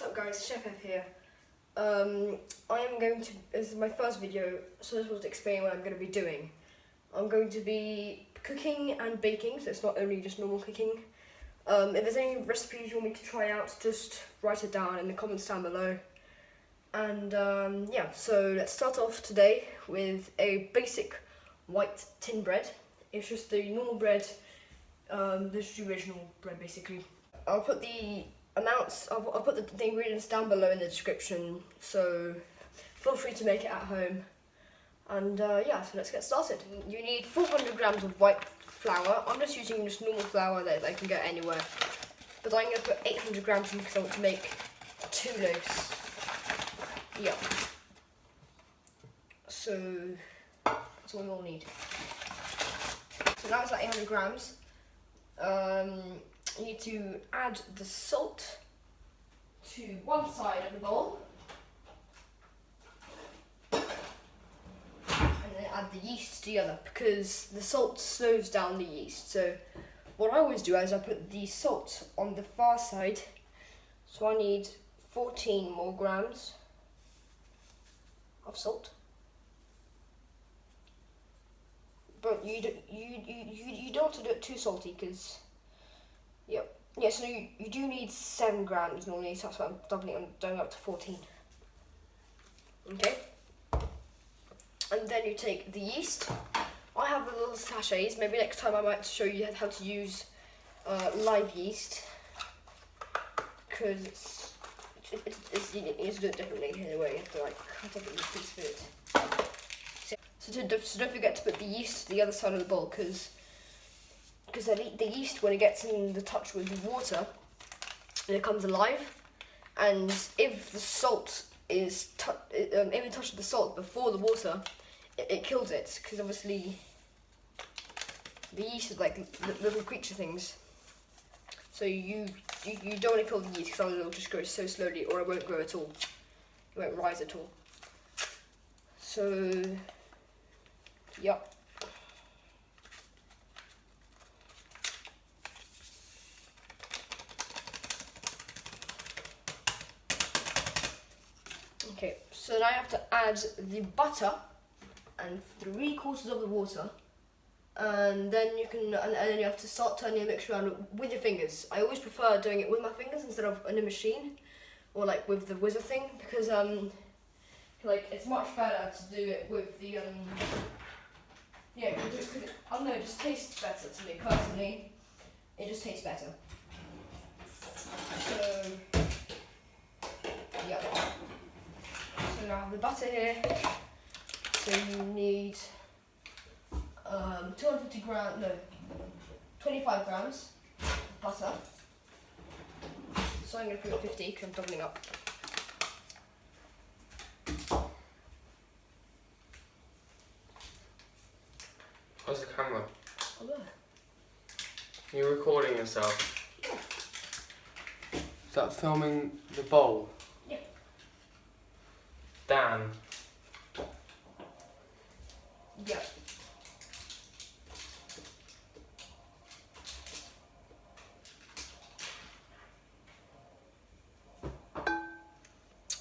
What's up guys, Chef F here. This is my first video, so I just want to explain what I'm going to be doing. I'm going to be cooking and baking, so it's not only just normal cooking. If there's any recipes you want me to try out, just write it down in the comments down below. And yeah, so let's start off today with a basic white tin bread. It's just the normal bread, this is the original bread basically. I'll put the amounts, I'll put the ingredients down below in the description, so feel free to make it at home. And yeah, so let's get started. You need 400 grams of white flour. I'm just using just normal flour that I can get anywhere. But I'm going to put 800 grams in because I want to make 2 loaves. Yeah. So that's all we'll need. So now it's at 800 grams. You need to add the salt to one side of the bowl. And then add the yeast to the other, because the salt slows down the yeast. So what I always do is I put the salt on the far side. So I need 14 more grams of salt. But you don't want to do it too salty, because yeah, so you do need 7 grams normally, so that's why I'm doubling it, I'm going up to 14. Okay. And then you take the yeast. I have the little sachets. Maybe next time I might show you how to use live yeast, because you need to do it differently in a way. You have to like cut up a little piece of it. So don't forget to put the yeast to the other side of the bowl, because the yeast, when it gets in the touch with the water, it becomes alive. And if the salt is if it touches the salt before the water, it kills it, because obviously the yeast is like little creature things. So you don't want to kill the yeast, because otherwise it will just grow so slowly, or it won't grow at all. It won't rise at all. So yep. Okay, so now you have to add the butter and 3/4 of the water, and then you have to start turning the mixture around with your fingers. I always prefer doing it with my fingers instead of in a machine, or like with the whizzer thing, because like it's much better to do it with the yeah, because I don't know, it just tastes better to me personally. It just tastes better. So yeah. So now I have the butter here. So you need 25 grams of butter. So I'm going to put 50 because I'm doubling up. Where's the camera? Oh, there. You're recording yourself? Yeah. Is that filming the bowl? Yeah. Dan. Yeah.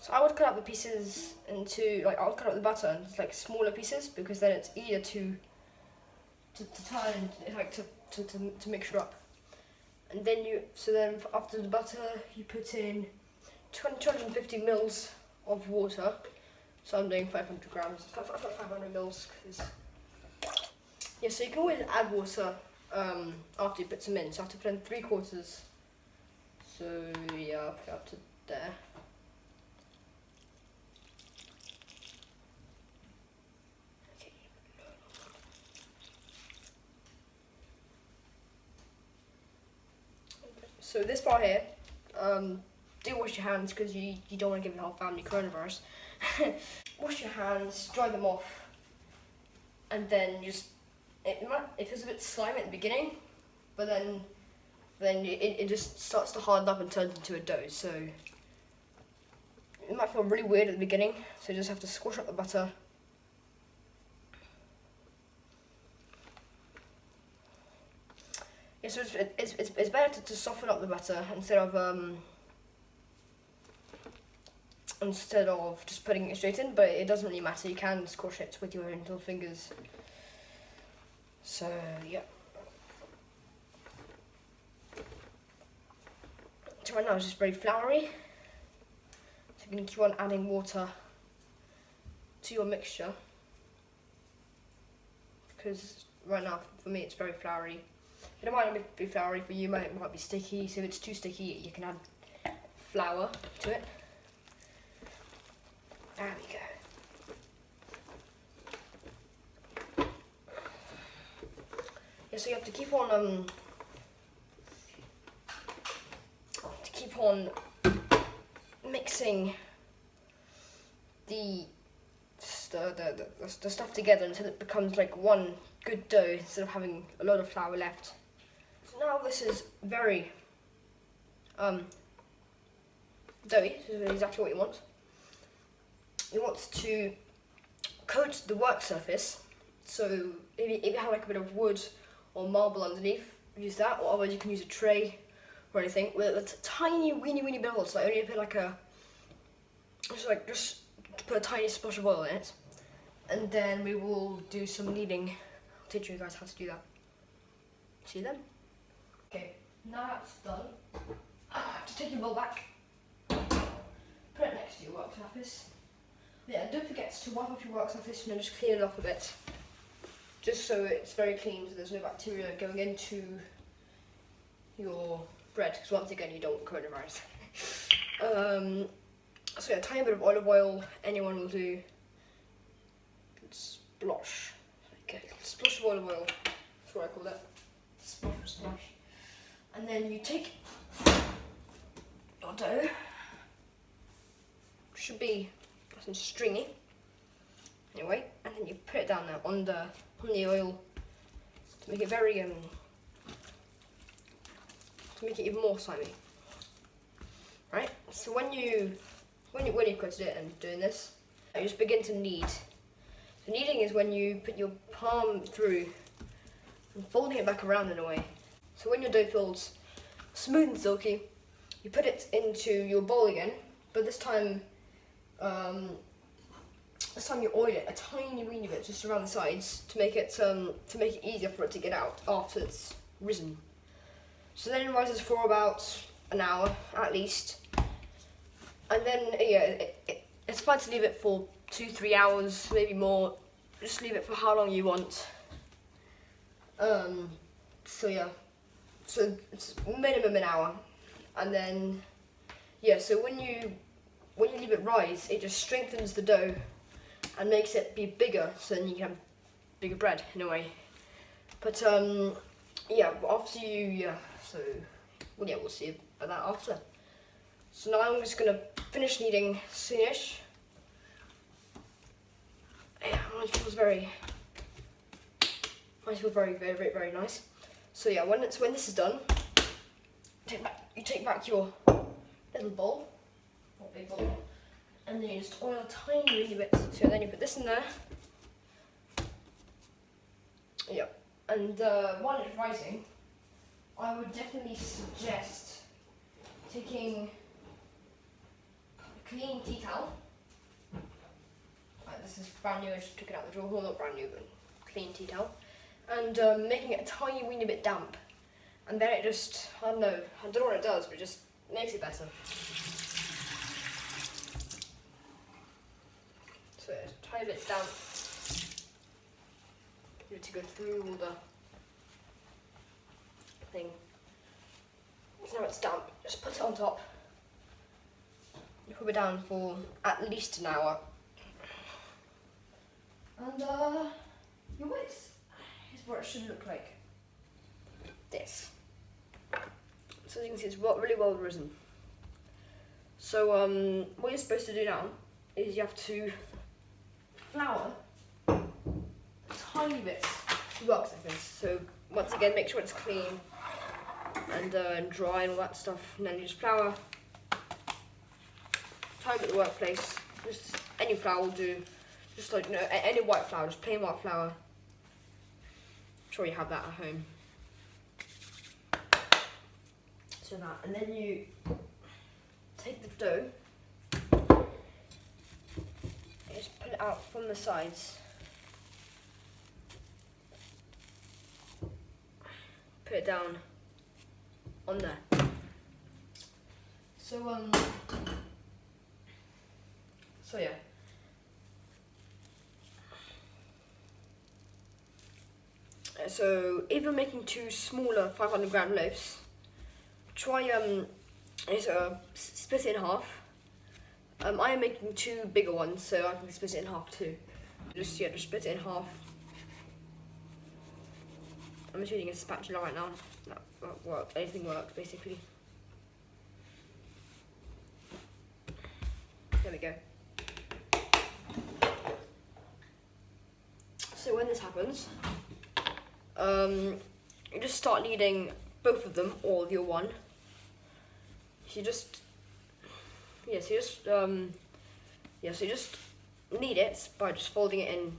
So I would cut up the pieces into, like, I would cut up the butter into like smaller pieces, because then it's easier to turn, like to mix up. And then after the butter, you put in 250 mils of water. So I'm doing 500 grams, 500 mils, because yeah. So you can always add water after you put some in. So I have to put in 3/4. So yeah, I'll put it up to there. Okay. So this part here, do wash your hands, because you don't want to give the whole family coronavirus. Wash your hands, dry them off, and then it feels a bit slimy at the beginning, but then it just starts to harden up and turns into a dough. So it might feel really weird at the beginning, so you just have to squash up the butter. Yeah, so it's better to soften up the butter instead of instead of just putting it straight in, but it doesn't really matter, you can squash it with your own little fingers. So, yeah. So right now it's just very floury. So you're going to keep on adding water to your mixture. Because right now, for me, it's very floury. It might not be floury for you, it might be sticky, so if it's too sticky, you can add flour to it. There we go. Yeah, so you have to keep on mixing the stuff together until it becomes like one good dough instead of having a lot of flour left. So now this is very doughy. This is exactly what you want. You want to coat the work surface. So if you have like a bit of wood or marble underneath, use that, or otherwise you can use a tray or anything with a tiny weeny bit of oil. So I only put like just put a tiny splash of oil in it, and then we will do some kneading. I'll teach you guys how to do that. See you then. Okay, now that's done. To take your bowl back, put it next to your work surface. Yeah, don't forget to wipe off your work surface and then just clean it off a bit. Just so it's very clean, so there's no bacteria going into your bread, because once again you don't want coronavirus. So yeah, a tiny bit of olive oil, anyone will do. Splosh. Okay, splosh of olive oil, that's what I call it. Splosh. And then you take your dough, should be nice and stringy, anyway, and then you put it down there on the oil to make it very to make it even more slimy. Right. So when you've coated it and doing this, you just begin to knead. So kneading is when you put your palm through and folding it back around in a way. So when your dough feels smooth and silky, you put it into your bowl again, but this time you oil it a tiny weeny bit just around the sides to make it easier for it to get out after it's risen. So then it rises for about an hour at least, and then it's fine to leave it for 2-3 hours, maybe more. Just leave it for how long you want. So it's minimum an hour, and then so when you leave it rise, it just strengthens the dough and makes it be bigger, so then you can have bigger bread in a way. But after we'll see about that after. So now I'm just gonna finish kneading soonish. Yeah, mine feels very nice. So yeah, when this is done, you take back your little bowl, or big bowl, and then you just oil a tiny weeny bit. So then you put this in there. Yeah, and while it's rising, I would definitely suggest taking a clean tea towel. This is brand new, I just took it out of the drawer. Well, not brand new, but clean tea towel. And making it a tiny weeny bit damp. And then it just, I don't know what it does, but it just makes it better. So it's a tiny bit damp. You need to go through all the thing. So now it's damp, just put it on top. You put it down for at least an hour. And your waist is what it should look like. This. So as you can see, it's really well risen. So what you're supposed to do now is you have to flour a tiny bit the work surface. So once again, make sure it's clean and dry and all that stuff. And then you just flour a tiny bit of the workplace. Just any flour will do. Just like, any white flour, just plain white flour. I'm sure you have that at home. So that, and then you take the dough, out from the sides. Put it down on there. So yeah. So if you're making two smaller 500 gram loaves, try split it in half. I am making two bigger ones, so I can split it in half too. Just split it in half. I'm just using a spatula right now. That works. Anything works basically. There we go. So when this happens, you just start kneading both of them, or your one. So you just knead it by just folding it in,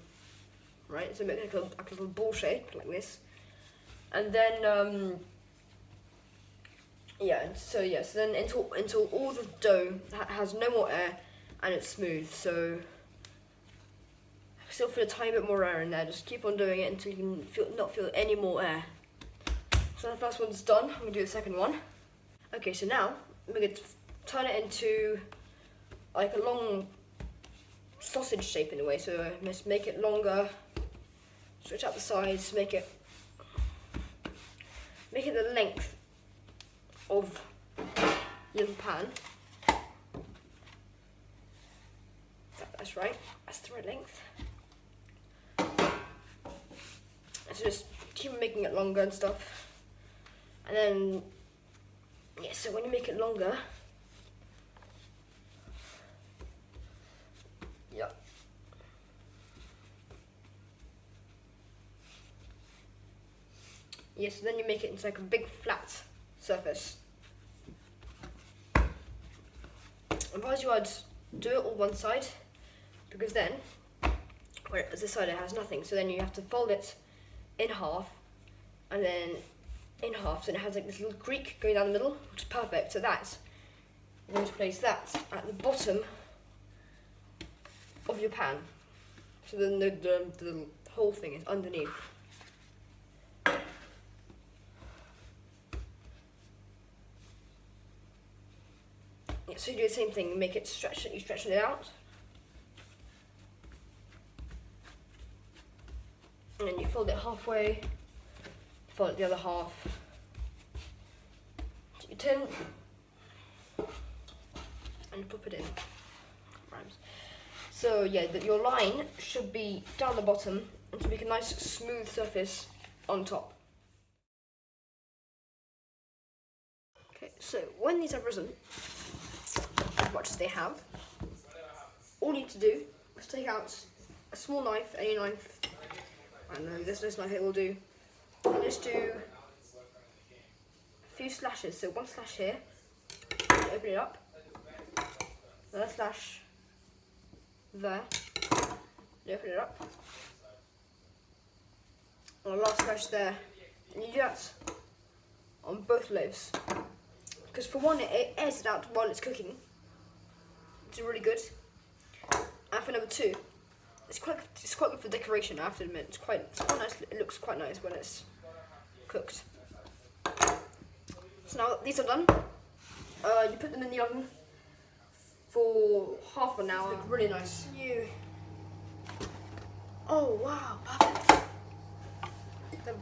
right? So make like a little ball shape like this, and then so then until all the dough has no more air and it's smooth. So still feel a tiny bit more air in there. Just keep on doing it until you can not feel any more air. So the first one's done. I'm gonna do the second one. Okay, so now we're gonna turn it into like a long sausage shape in a way. So let's make it longer. Switch out the sides. Make it the length of your pan. That's right. That's the right length. So just keep making it longer and stuff. And then, so when you make it longer, so then you make it into like a big flat surface. Advise you I'd do it on one side, because then, whereas this side it has nothing, so then you have to fold it in half, and then in half, so it has like this little creak going down the middle, which is perfect. So that's, you're going to place that at the bottom of your pan. So then the whole thing is underneath. So you do the same thing, you make it stretch it out. And then you fold it halfway, fold it the other half. Take your tin and pop it in. Rhymes. So yeah, your line should be down the bottom and to make a nice smooth surface on top. Okay, so when these have risen, as much as they have, all you need to do is take out a small knife, any knife. I don't know, this knife here will do. And just do a few slashes. So one slash here, open it up. Another slash there, open it up. And a last slash there. And you do that on both loaves. Because for one, it airs it out while it's cooking, which is really good. And for number two, it's quite good for decoration. I have to admit, it's quite nice. It looks quite nice when it's cooked. So now these are done. You put them in the oven for half an hour. They look really nice. Oh wow, perfect.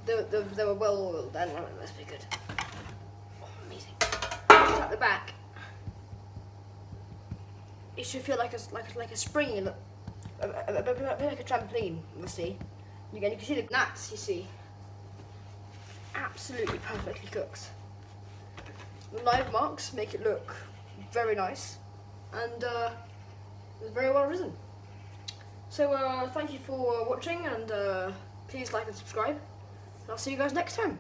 They were well oiled. And that must be good. Oh, amazing. Just at the back, it should feel like a springy look. A bit like a trampoline, you see. You can see the nuts, you see. Absolutely perfectly cooked. The knife marks make it look very nice, and it's very well risen. So thank you for watching, and please like and subscribe. And I'll see you guys next time.